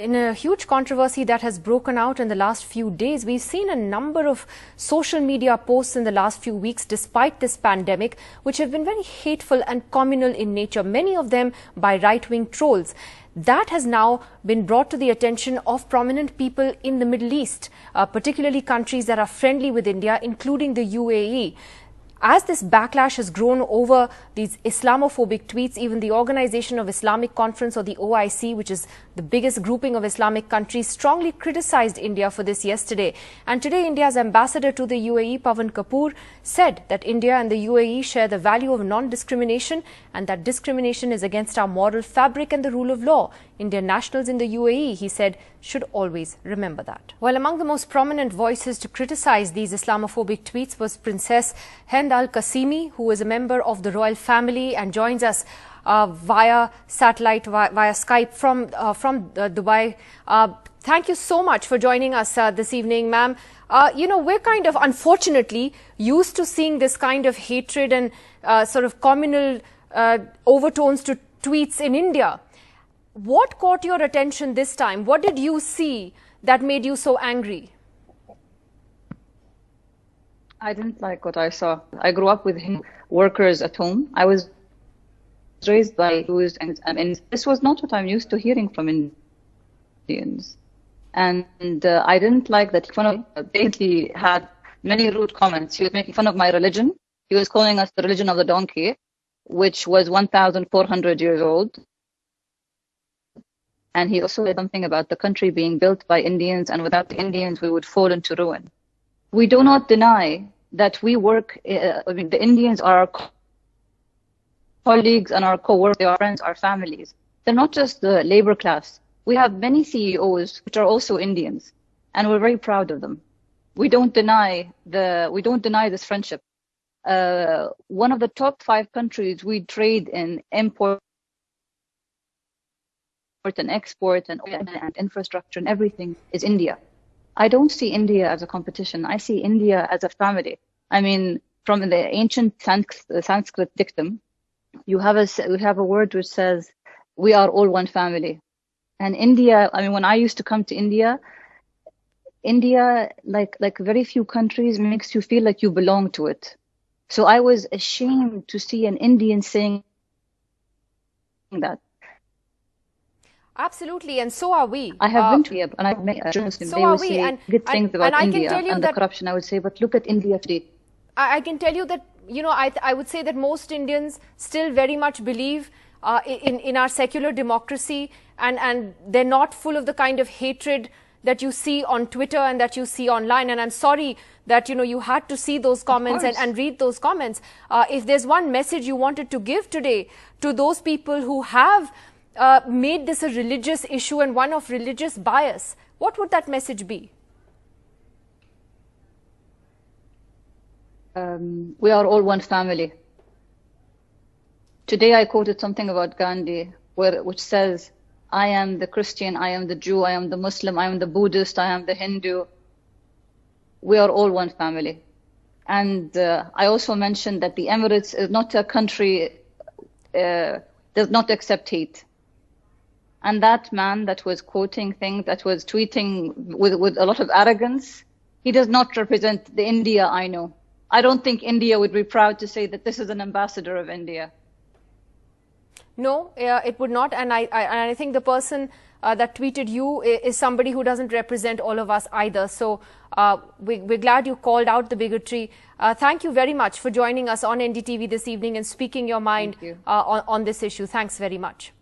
In a huge controversy that has broken out in the last few days, we've seen a number of social media posts in the last few weeks, despite this pandemic, which have been very hateful and communal in nature, many of them by right-wing trolls. That has now been brought to the attention of prominent people in the Middle East, particularly countries that are friendly with India, including the UAE. As this backlash has grown over these Islamophobic tweets, even the Organization of Islamic Conference, or the OIC, which is the biggest grouping of Islamic countries, strongly criticized India for this yesterday. And today, India's ambassador to the UAE, Pavan Kapoor, said that India and the UAE share the value of non-discrimination and that discrimination is against our moral fabric and the rule of law. Indian nationals in the UAE, he said, should always remember that. Well, among the most prominent voices to criticize these Islamophobic tweets was Princess Hind Al-Qasimi, who is a member of the royal family and joins us via satellite, via Skype from Dubai. Thank you so much for joining us this evening, ma'am. We're kind of, unfortunately, used to seeing this kind of hatred and sort of communal overtones to tweets in India. What caught your attention this time? What did you see that made you so angry? I didn't like what I saw. I grew up with workers at home. I was raised by Jews, and this was not what I'm used to hearing from Indians. And I didn't like that he had many rude comments. He was making fun of my religion. He was calling us the religion of the donkey, which was 1,400 years old. And he also said something about the country being built by Indians, and without the Indians, we would fall into ruin. We do not deny that we work, the Indians are our colleagues and our co-workers, they are friends, our families. They're not just the labor class. We have many CEOs which are also Indians, and we're very proud of them. We don't deny this friendship. One of the top 5 countries we trade in, import and export and infrastructure and everything is India. I don't see India as a competition. I see India as a family. I mean, from the ancient Sanskrit dictum, we have a word which says, we are all one family. And India, I mean, when I used to come to India, like very few countries, makes you feel like you belong to it. So I was ashamed to see an Indian saying that. Absolutely, and so are we. I have been to India, and I've met journalists. They will say good things about India and the corruption. I would say, but look at India today. I can tell you that, I would say that most Indians still very much believe in our secular democracy, and they're not full of the kind of hatred that you see on Twitter and that you see online. And I'm sorry that, you had to see those comments and read those comments. If there's one message you wanted to give today to those people who have made this a religious issue and one of religious bias, what would that message be? We are all one family. Today I quoted something about Gandhi, which says, I am the Christian, I am the Jew, I am the Muslim, I am the Buddhist, I am the Hindu. We are all one family. And I also mentioned that the Emirates is not a country, does not accept hate. And that man that was quoting things, that was tweeting with a lot of arrogance, he does not represent the India I know. I don't think India would be proud to say that this is an ambassador of India. No, it would not. And I think the person that tweeted you is somebody who doesn't represent all of us either. So we're glad you called out the bigotry. Thank you very much for joining us on NDTV this evening and speaking your mind on this issue. Thanks very much.